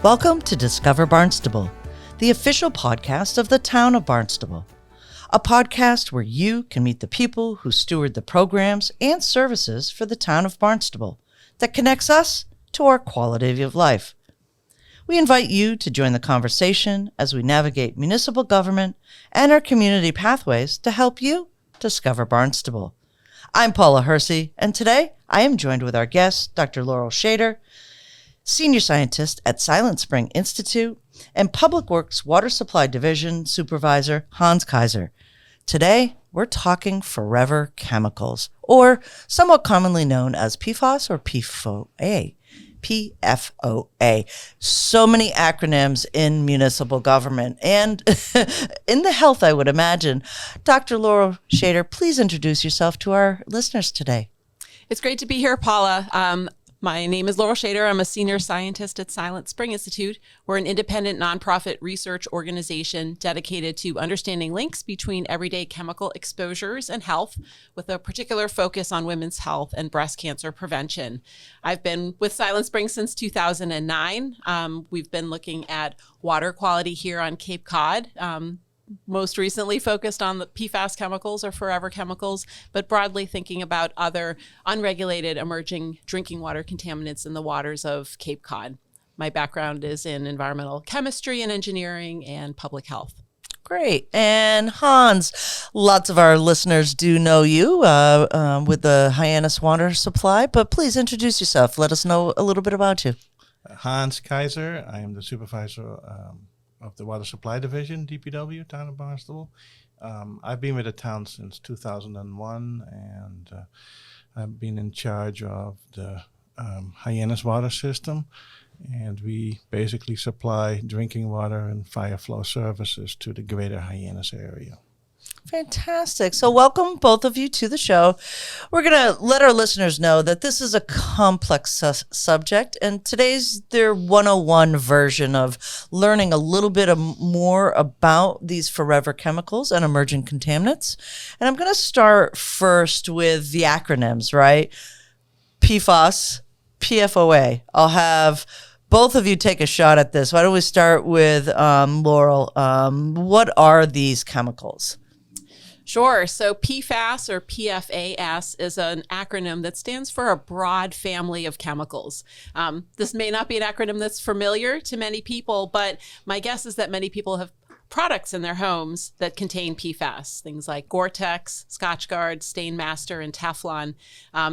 Welcome to Discover Barnstable, the official podcast of the town of Barnstable. A podcast where you can meet the people who steward the programs and services for the town of Barnstable that connects us to our quality of life. We invite you to join the conversation as we navigate municipal government and our community pathways to help you discover Barnstable. I'm Paula Hersey, and today I am joined with our guest, Dr. Laurel Schaider, Senior Scientist at Silent Spring Institute, and Public Works Water Supply Division Supervisor Hans Keijser. Today, we're talking forever chemicals, or somewhat commonly known as PFAS or PFOA. PFOA. So many acronyms in municipal government and in the health, I would imagine. Dr. Laurel Schaider, please introduce yourself to our listeners today. It's great to be here, Paula. My name is Laurel Schaider. I'm a senior scientist at Silent Spring Institute. We're an independent nonprofit research organization dedicated to understanding links between everyday chemical exposures and health, with a particular focus on women's health and breast cancer prevention. I've been with Silent Spring since 2009. We've been looking at water quality here on Cape Cod. Most recently focused on the PFAS chemicals or forever chemicals, but broadly thinking about other unregulated emerging drinking water contaminants in the waters of Cape Cod. My background is in environmental chemistry and engineering and public health. Great. And Hans, lots of our listeners do know you with the Hyannis Water Supply, but please introduce yourself. Let us know a little bit about you. Hans Keijser. I am the supervisor of the Water Supply Division, DPW, town of Barnstable. I've been with the town since 2001, and I've been in charge of the Hyannis water system, and we basically supply drinking water and fire flow services to the greater Hyannis area. Fantastic. So welcome both of you to the show. We're going to let our listeners know that this is a complex subject, and today's their 101 version of learning a little bit more about these forever chemicals and emerging contaminants. And I'm going to start first with the acronyms, right? PFAS, PFOA. I'll have both of you take a shot at this. Why don't we start with Laurel? What are these chemicals? Sure. So PFAS or PFAS is an acronym that stands for a broad family of chemicals. This may not be an acronym that's familiar to many people, but my guess is that many people have products in their homes that contain PFAS, things like Gore-Tex, Scotchgard, Stainmaster, and Teflon.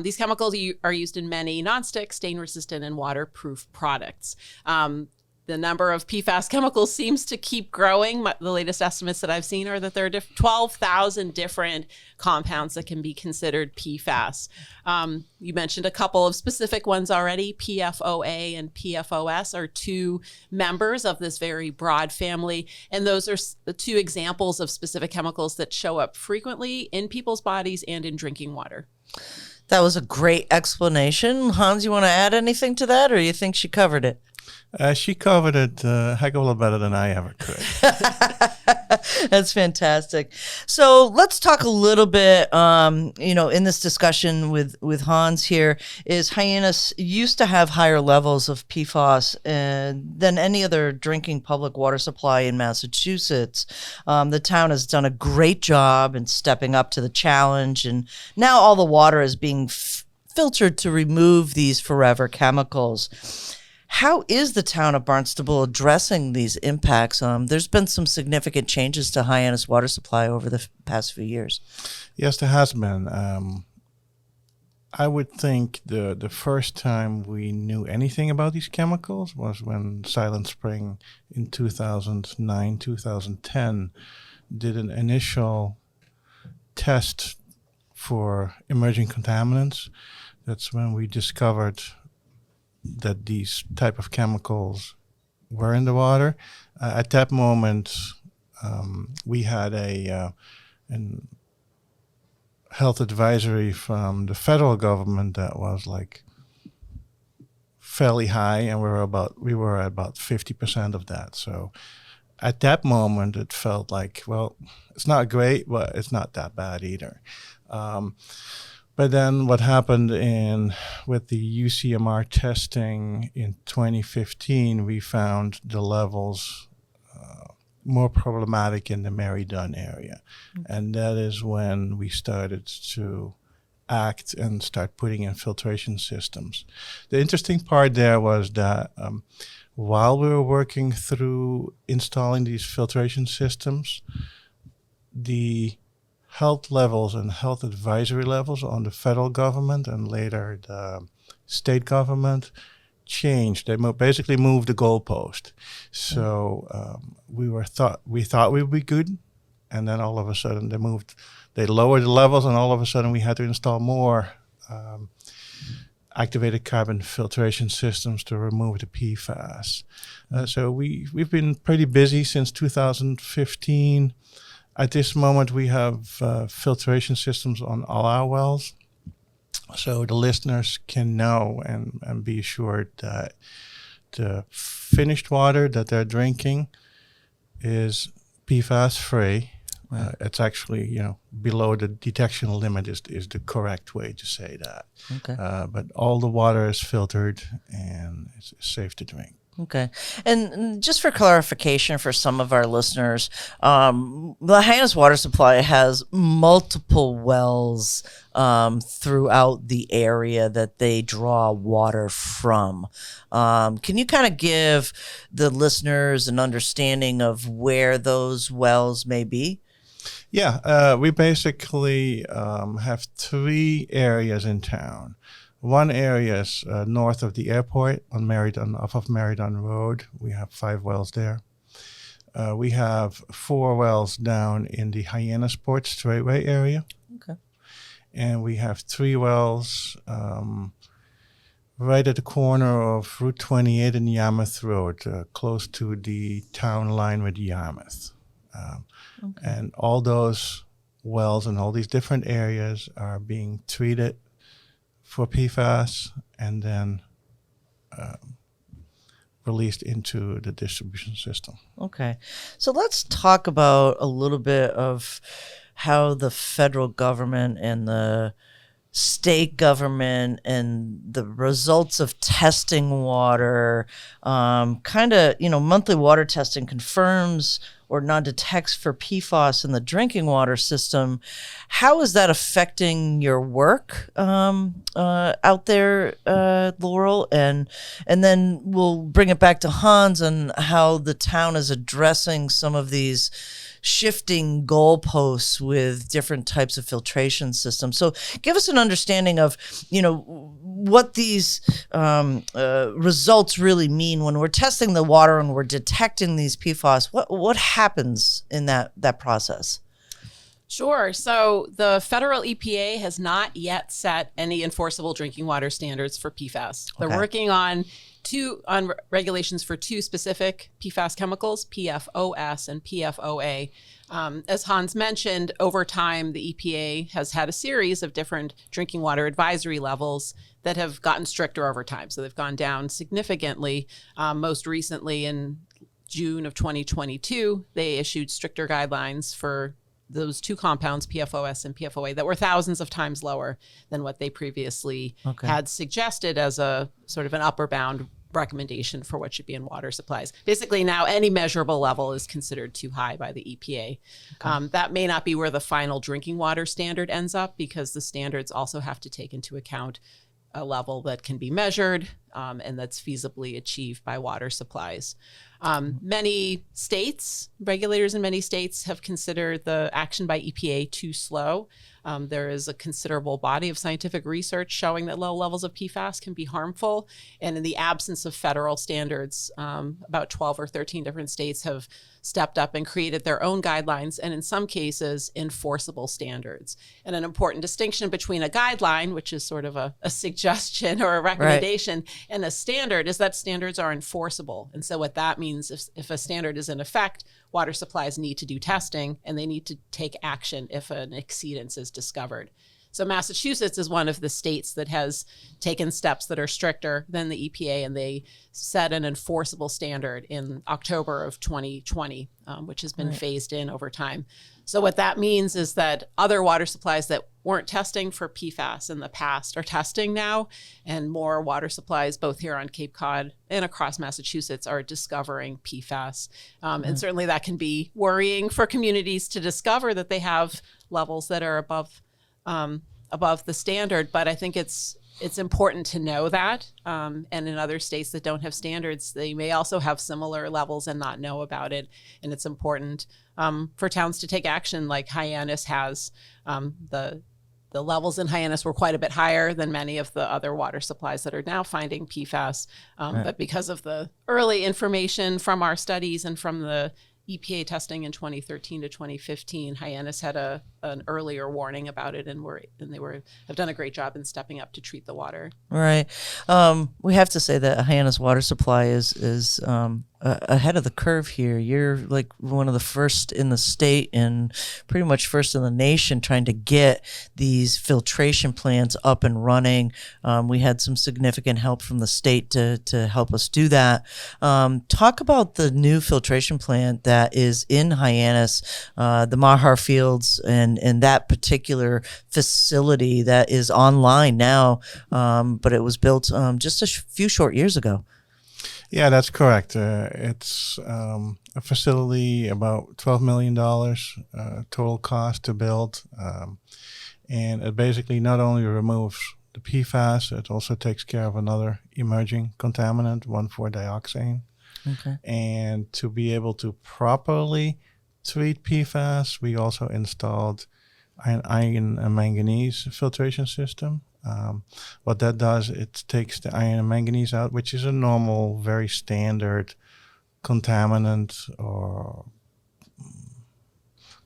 These chemicals are used in many nonstick, stain-resistant, and waterproof products. The number of PFAS chemicals seems to keep growing. The latest estimates that I've seen are that there are 12,000 different compounds that can be considered PFAS. You mentioned a couple of specific ones already. PFOA and PFOS are two members of this very broad family, and those are the two examples of specific chemicals that show up frequently in people's bodies and in drinking water. That was a great explanation. Hans, you want to add anything to that, or you think she covered it? She covered it a heck of a lot better than I ever could. That's fantastic. So let's talk a little bit, in this discussion with Hans here, is Hyannis used to have higher levels of PFAS than any other drinking public water supply in Massachusetts. The town has done a great job in stepping up to the challenge, and now all the water is being filtered to remove these forever chemicals. How is the town of Barnstable addressing these impacts? There's been some significant changes to Hyannis water supply over the past few years. Yes, there has been. I would think the first time we knew anything about these chemicals was when Silent Spring in 2009, 2010 did an initial test for emerging contaminants. That's when we discovered that these type of chemicals were in the water. At that moment, we had a health advisory from the federal government that was like fairly high, and we were at about 50% of that. So at that moment, it felt like, well, it's not great, but it's not that bad either. But then what happened with the UCMR testing in 2015, we found the levels more problematic in the Mary Dunn area. And that is when we started to act and start putting in filtration systems. The interesting part there was that while we were working through installing these filtration systems, the health levels and health advisory levels on the federal government and later the state government changed. They basically moved the goalpost. So we thought we would be good, and then all of a sudden they lowered the levels, and all of a sudden we had to install more activated carbon filtration systems to remove the PFAS. So we've been pretty busy since 2015. At this moment, we have filtration systems on all our wells, so the listeners can know and be assured that the finished water that they're drinking is PFAS free. Right. It's actually, below the detection limit is the correct way to say that. Okay. But all the water is filtered and it's safe to drink. Okay. And just for clarification for some of our listeners, the Hyannis water supply has multiple wells throughout the area that they draw water from. Can you kind of give the listeners an understanding of where those wells may be? Yeah, we basically have 3 areas in town. One area is north of the airport off of Mary Dunn Road. We have 5 wells there. We have 4 wells down in the Hyannisport Straightway area. Okay. And we have 3 wells right at the corner of Route 28 and Yarmouth Road, close to the town line with Yarmouth. Okay. And all those wells in all these different areas are being treated for PFAS and then released into the distribution system. Okay. So let's talk about a little bit of how the federal government and the state government and the results of testing water, monthly water testing confirms or non-detects for PFAS in the drinking water system. How is that affecting your work out there, Laurel? And then we'll bring it back to Hans and how the town is addressing some of these shifting goalposts with different types of filtration systems. So give us an understanding of, what these results really mean when we're testing the water and we're detecting these PFAS. What happens in that process? Sure. So the federal EPA has not yet set any enforceable drinking water standards for PFAS. They're working on regulations for 2 specific PFAS chemicals, PFOS and PFOA. As Hans mentioned, over time, the EPA has had a series of different drinking water advisory levels that have gotten stricter over time. So they've gone down significantly. Most recently in June of 2022, they issued stricter guidelines for those 2 compounds, PFOS and PFOA, that were thousands of times lower than what they previously had suggested as a sort of an upper bound recommendation for what should be in water supplies. Basically, now any measurable level is considered too high by the EPA. That may not be where the final drinking water standard ends up, because the standards also have to take into account a level that can be measured and that's feasibly achieved by water supplies. Many states, regulators in many states, have considered the action by EPA too slow. There is a considerable body of scientific research showing that low levels of PFAS can be harmful. And in the absence of federal standards, about 12 or 13 different states have stepped up and created their own guidelines, and in some cases, enforceable standards. And an important distinction between a guideline, which is sort of a suggestion or a recommendation, and a standard is that standards are enforceable. And so what that means, if a standard is in effect, water supplies need to do testing and they need to take action if an exceedance is discovered. So Massachusetts is one of the states that has taken steps that are stricter than the EPA, and they set an enforceable standard in October of 2020, which has been phased in over time. So what that means is that other water supplies that weren't testing for PFAS in the past are testing now, and more water supplies, both here on Cape Cod and across Massachusetts, are discovering PFAS. And certainly that can be worrying for communities to discover that they have levels that are above the standard. But I think it's important to know that. And in other states that don't have standards, they may also have similar levels and not know about it. And it's important for towns to take action like Hyannis has. The levels in Hyannis were quite a bit higher than many of the other water supplies that are now finding PFAS. But because of the early information from our studies and from the EPA testing in 2013 to 2015, Hyannis had an earlier warning about it, and have done a great job in stepping up to treat the water. Right. We have to say that Hyannis water supply is ahead of the curve here. You're like one of the first in the state and pretty much first in the nation trying to get these filtration plants up and running. We had some significant help from the state to help us do that. Talk about the new filtration plant that is in Hyannis, the Mahar Fields, and that particular facility that is online now, but it was built just a few short years ago. Yeah, that's correct. It's a facility, about $12 million total cost to build. And it basically not only removes the PFAS, it also takes care of another emerging contaminant, 1,4-dioxane. Okay. And to be able to properly treat PFAS, we also installed an iron and manganese filtration system. What that does, it takes the iron and manganese out, which is a normal, very standard contaminant or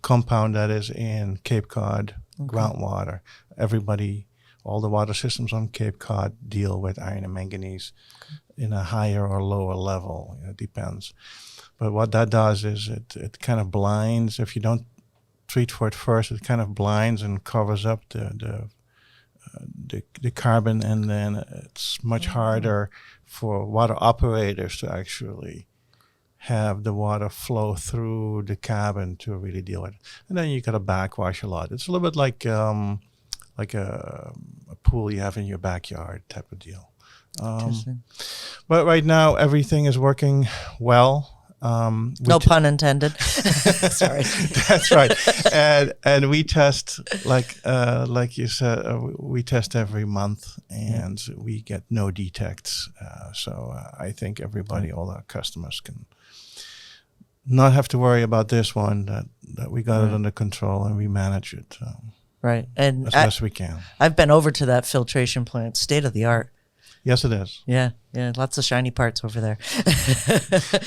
compound that is in Cape Cod groundwater. All the water systems on Cape Cod deal with iron and manganese in a higher or lower level. It depends. But what that does is it kind of blinds. If you don't treat for it first, it kind of blinds and covers up the carbon, and then it's much harder for water operators to actually have the water flow through the cabin to really deal with it. And then you got to backwash a lot. It's a little bit like a pool you have in your backyard type of deal. But right now everything is working well. No pun intended. Sorry. That's right. And we test like you said, we test every month, and we get no detects. So I think everybody, all our customers, can not have to worry about this one. That we got it under control and we manage it. Right, and as best we can. I've been over to that filtration plant, state of the art. Yes, it is. Yeah, lots of shiny parts over there.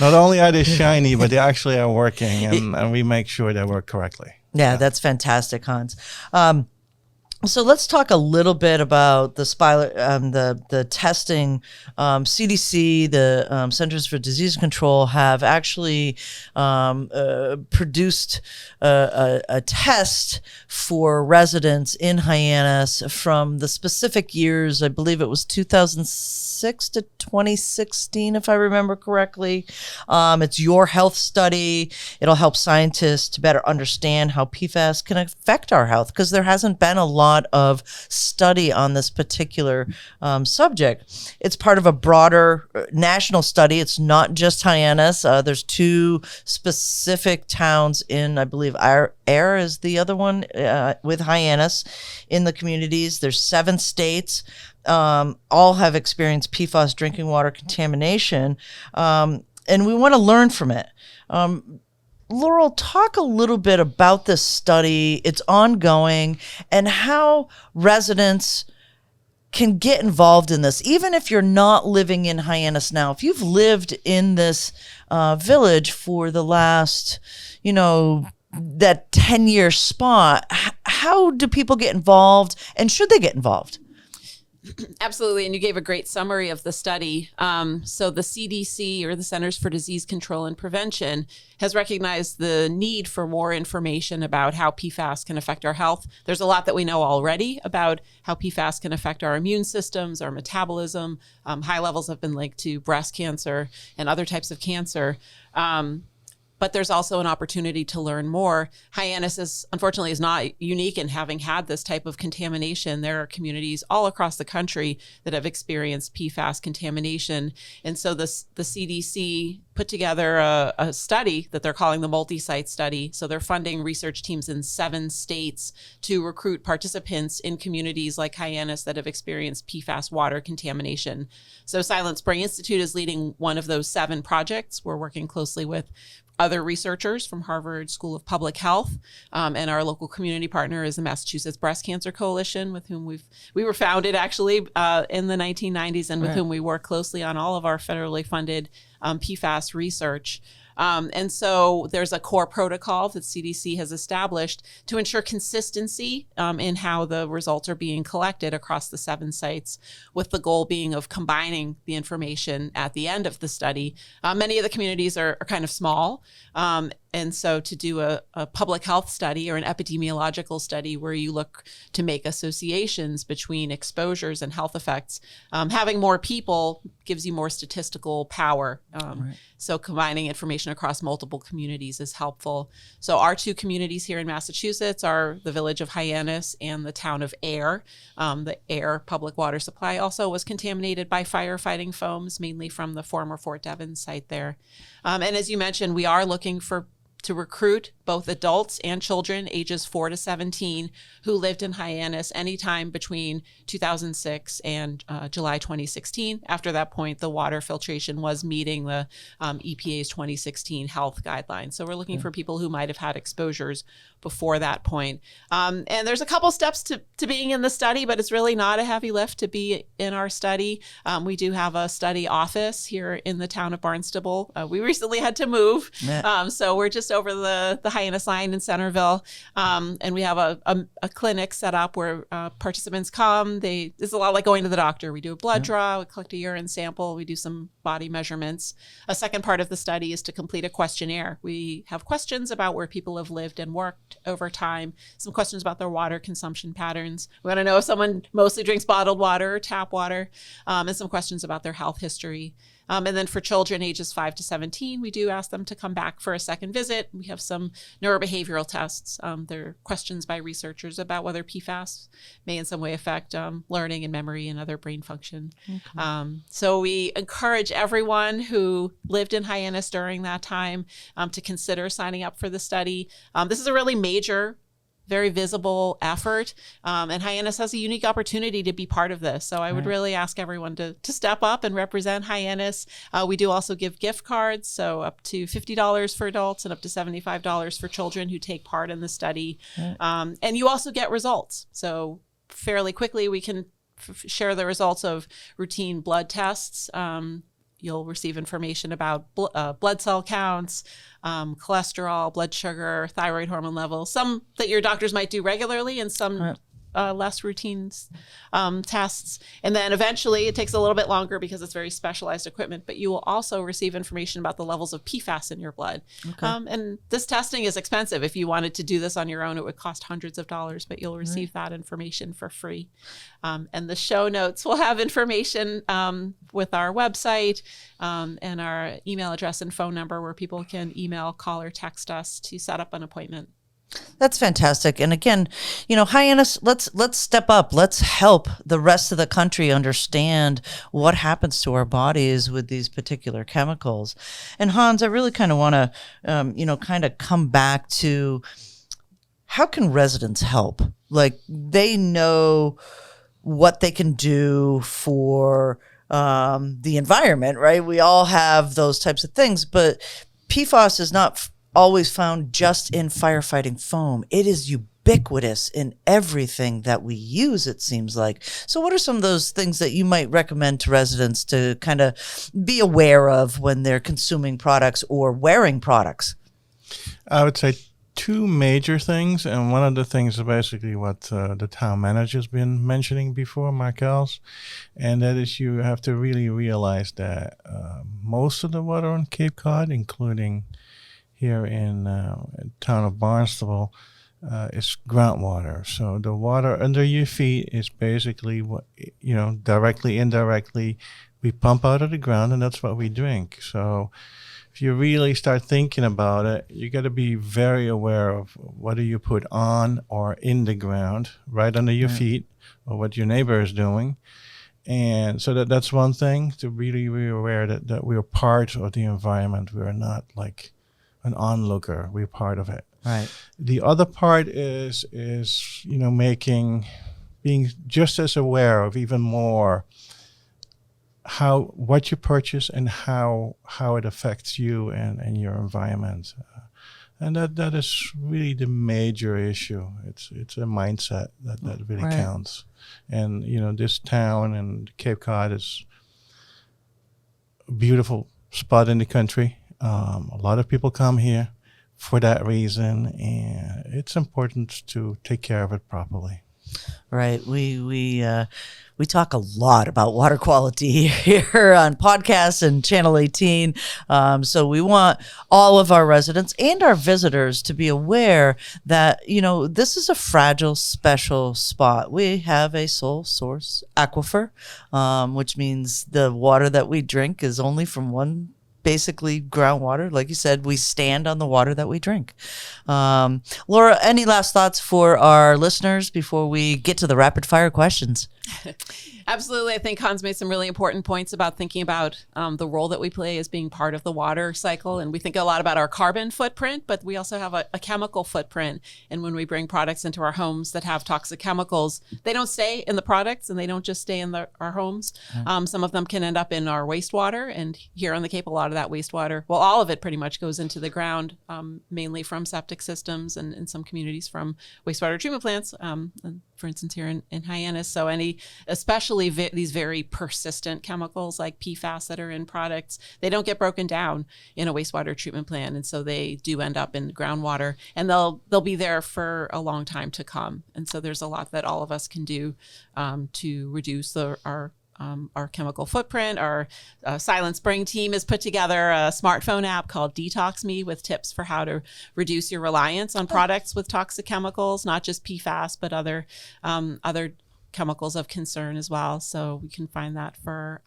Not only are they shiny, but they actually are working, and we make sure they work correctly. Yeah, that's fantastic, Hans. So let's talk a little bit about the testing. CDC, the Centers for Disease Control, have actually produced a test for residents in Hyannis from the specific years. I believe it was 2006 to 2016, if I remember correctly. It's your health study. It'll help scientists to better understand how PFAS can affect our health, because there hasn't been a lot of study on this particular subject. It's part of a broader national study. It's not just Hyannis. There's two specific towns in, I believe, Air is the other one with Hyannis in the communities. There's 7 states. All have experienced PFAS drinking water contamination, and we want to learn from it. Laurel, talk a little bit about this study, its ongoing, and how residents can get involved in this. Even if you're not living in Hyannis now, if you've lived in this village for the last, that 10-year spot, how do people get involved, and should they get involved? Absolutely. And you gave a great summary of the study. So the CDC, or the Centers for Disease Control and Prevention, has recognized the need for more information about how PFAS can affect our health. There's a lot that we know already about how PFAS can affect our immune systems, our metabolism. High levels have been linked to breast cancer and other types of cancer. But there's also an opportunity to learn more. Hyannis unfortunately is not unique in having had this type of contamination. There are communities all across the country that have experienced PFAS contamination. And so the CDC put together a study that they're calling the multi-site study. So they're funding research teams in 7 states to recruit participants in communities like Hyannis that have experienced PFAS water contamination. So Silent Spring Institute is leading one of those 7 projects. We're working closely with other researchers from Harvard School of Public Health, and our local community partner is the Massachusetts Breast Cancer Coalition, with whom we were founded actually in the 1990s, and with whom we work closely on all of our federally funded PFAS research. And so there's a core protocol that CDC has established to ensure consistency in how the results are being collected across the 7 sites, with the goal being of combining the information at the end of the study. Many of the communities are kind of small. And so to do a public health study or an epidemiological study where you look to make associations between exposures and health effects, having more people gives you more statistical power. So combining information across multiple communities is helpful. So our 2 communities here in Massachusetts are the village of Hyannis and the town of Ayer. The Ayer public water supply also was contaminated by firefighting foams, mainly from the former Fort Devens site there. And as you mentioned, we are looking to recruit both adults and children ages 4 to 17 who lived in Hyannis anytime between 2006 and July 2016. After that point, the water filtration was meeting the EPA's 2016 health guidelines. So we're looking for people who might have had exposures before that point. And there's a couple steps to being in the study, but it's really not a heavy lift to be in our study. We do have a study office here in the town of Barnstable. We recently had to move, so we're just over the Hyannis line in Centerville, and we have a clinic set up where participants come. It's a lot like going to the doctor. We do a blood draw, we collect a urine sample, we do some body measurements. A second part of the study is to complete a questionnaire. We have questions about where people have lived and worked over time, some questions about their water consumption patterns. We want to know if someone mostly drinks bottled water or tap water, and some questions about their health history. And then for children ages 5 to 17, we do ask them to come back for a second visit. We have some neurobehavioral tests. There are questions by researchers about whether PFAS may in some way affect learning and memory and other brain function. So we encourage everyone who lived in Hyannis during that time to consider signing up for the study. This is a really major, very visible effort. And Hyannis has a unique opportunity to be part of this. So I would really ask everyone to step up and represent Hyannis. We do also give gift cards, so up to $50 for adults and up to $75 for children who take part in the study. And you also get results. So fairly quickly, we can share the results of routine blood tests. You'll receive information about blood cell counts, cholesterol, blood sugar, thyroid hormone levels, some that your doctors might do regularly and some less routine tests. And then eventually, it takes a little bit longer because it's very specialized equipment, but you will also receive information about the levels of PFAS in your blood. And this testing is expensive. If you wanted to do this on your own, it would cost hundreds of dollars, but you'll receive that information for free. And the show notes will have information with our website and our email address and phone number where people can email, call, or text us to set up an appointment. That's fantastic. And again, Hyannis, let's step up. Let's help the rest of the country understand what happens to our bodies with these particular chemicals. And Hans, I really kind of want to, kind of come back to how can residents help? Like, they know what they can do for the environment, right? We all have those types of things, but PFAS is not always found just in firefighting foam. It is ubiquitous in everything that we use, it seems like. So what are some of those things that you might recommend to residents to kind of be aware of when they're consuming products or wearing products? I would say 2 major things, and one of the things is basically what the town manager's been mentioning before, Markels, and that is you have to really realize that most of the water on Cape Cod, including here in town of Barnstable, is groundwater. So the water under your feet is basically what, directly, indirectly, we pump out of the ground, and that's what we drink. So if you really start thinking about it, you got to be very aware of what do you put on or in the ground, right under your feet, or what your neighbor is doing. And so that's one thing, to really be aware that we're part of the environment. We're not like an onlooker. We're part of it. Right. The other part is being just as aware of even more what you purchase and how it affects you and your environment, and that is really the major issue. It's a mindset that really counts. And this town and Cape Cod is a beautiful spot in the country. A lot of people come here for that reason, and it's important to take care of it properly. Right. We talk a lot about water quality here on podcasts and Channel 18. So we want all of our residents and our visitors to be aware that, this is a fragile, special spot. We have a sole source aquifer, which means the water that we drink is only from one, basically groundwater. Like you said, we stand on the water that we drink. Laura, any last thoughts for our listeners before we get to the rapid fire questions? Absolutely. I think Hans made some really important points about thinking about the role that we play as being part of the water cycle. And we think a lot about our carbon footprint, but we also have a chemical footprint. And when we bring products into our homes that have toxic chemicals, they don't stay in the products and they don't just stay in our homes. Some of them can end up in our wastewater. And here on the Cape, a lot of that wastewater, well, all of it pretty much goes into the ground, mainly from septic systems and in some communities from wastewater treatment plants. For instance, here in Hyannis. So especially these very persistent chemicals like PFAS that are in products, they don't get broken down in a wastewater treatment plant. And so they do end up in groundwater, and they'll be there for a long time to come. And so there's a lot that all of us can do to reduce our chemical footprint. Our Silent Spring team has put together a smartphone app called Detox Me with tips for how to reduce your reliance on products with toxic chemicals, not just PFAS, but other chemicals of concern as well. So we can find that for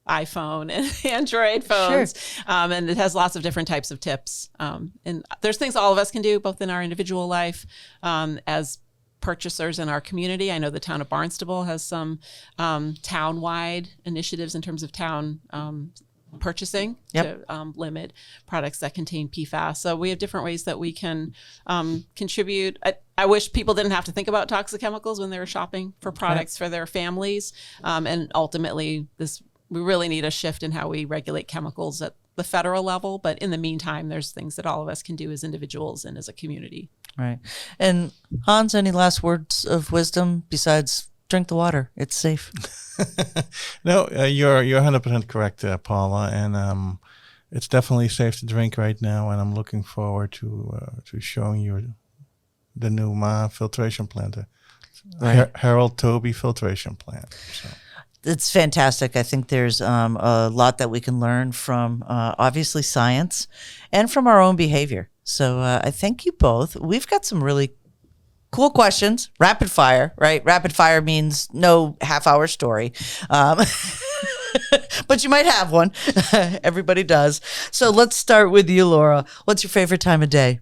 iPhone and Android phones. Sure. And it has lots of different types of tips. And there's things all of us can do, both in our individual life as purchasers in our community. I know the town of Barnstable has some town-wide initiatives in terms of town purchasing to limit products that contain PFAS. So we have different ways that we can contribute. I wish people didn't have to think about toxic chemicals when they were shopping for products for their families. And ultimately, we really need a shift in how we regulate chemicals at the federal level. But in the meantime, there's things that all of us can do as individuals and as a community. Right. And Hans, any last words of wisdom besides drink the water? It's safe. No, you're 100% correct, Paula. And it's definitely safe to drink right now. And I'm looking forward to showing you the new filtration plant, Harold Toby filtration plant. So. It's fantastic. I think there's a lot that we can learn from obviously science and from our own behavior. So I thank you both. We've got some really cool questions. Rapid fire, right? Rapid fire means no half-hour story. But you might have one. Everybody does. So let's start with you, Laura. What's your favorite time of day?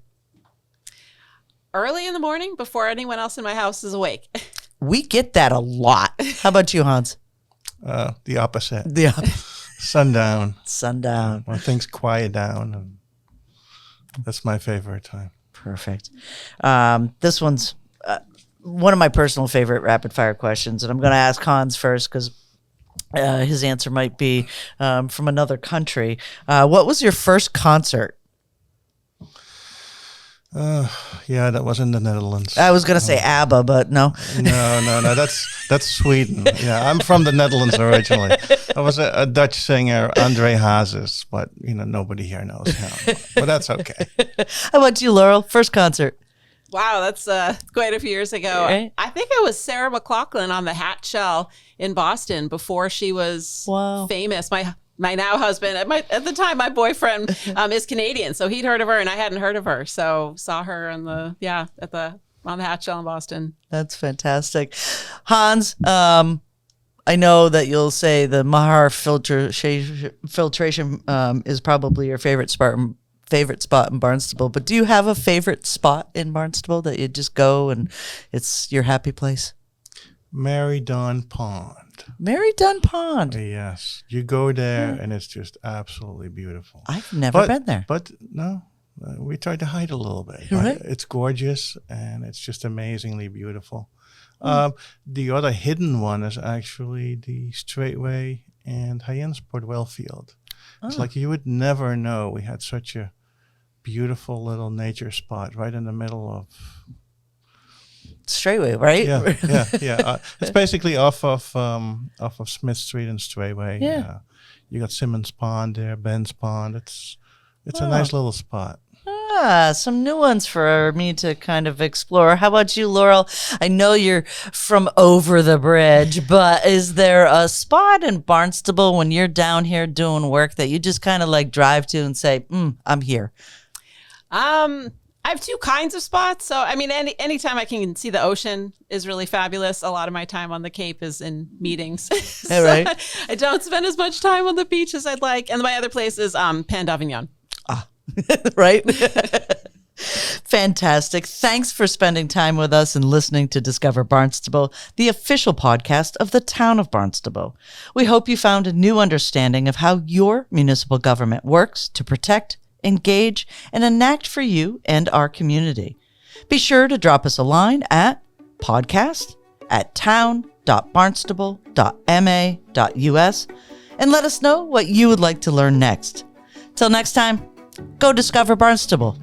Early in the morning before anyone else in my house is awake. We get that a lot. How about you, Hans? The opposite. Sundown. When things quiet down. And that's my favorite time. Perfect. This one's one of my personal favorite rapid fire questions. And I'm going to ask Hans first because his answer might be from another country. What was your first concert? Yeah, that was in the Netherlands. I was going to say ABBA, but no. No. That's Sweden. Yeah, I'm from the Netherlands originally. I was a Dutch singer, Andre Hazes, but nobody here knows him. But that's okay. How about you, Laurel? First concert? Wow, that's quite a few years ago. Right? I think it was Sarah McLachlan on the Hat Shell in Boston before she was famous. My now husband, at the time, my boyfriend is Canadian, so he'd heard of her and I hadn't heard of her. So saw her on the Hat Shell in Boston. That's fantastic. Hans, I know that you'll say the Mahar filtration is probably your favorite spot in Barnstable, but do you have a favorite spot in Barnstable that you just go and it's your happy place? Mary Dunn Pond. Mary Dunn Pond. Yes. You go there and it's just absolutely beautiful. I've never been there. But no, we tried to hide a little bit. Right. It's gorgeous and it's just amazingly beautiful. The other hidden one is actually the Straightway and Hyansport Wellfield. It's like you would never know we had such a beautiful little nature spot right in the middle of Straightway, right? Yeah. It's basically off of Smith Street and Straightway. Yeah. You got Simmons Pond there, Ben's Pond. It's a nice little spot. Some new ones for me to kind of explore. How about you, Laurel? I know you're from over the bridge, but is there a spot in Barnstable when you're down here doing work that you just kind of like drive to and say, I'm here? I have two kinds of spots. So, I mean, anytime I can see the ocean is really fabulous. A lot of my time on the Cape is in meetings. So right. I don't spend as much time on the beach as I'd like. And my other place is Pan d'Avignon. Right? Fantastic. Thanks for spending time with us and listening to Discover Barnstable, the official podcast of the town of Barnstable. We hope you found a new understanding of how your municipal government works to protect, engage, and enact for you and our community. Be sure to drop us a line at podcast@town.barnstable.ma.us and let us know what you would like to learn next. Till next time, go discover Barnstable.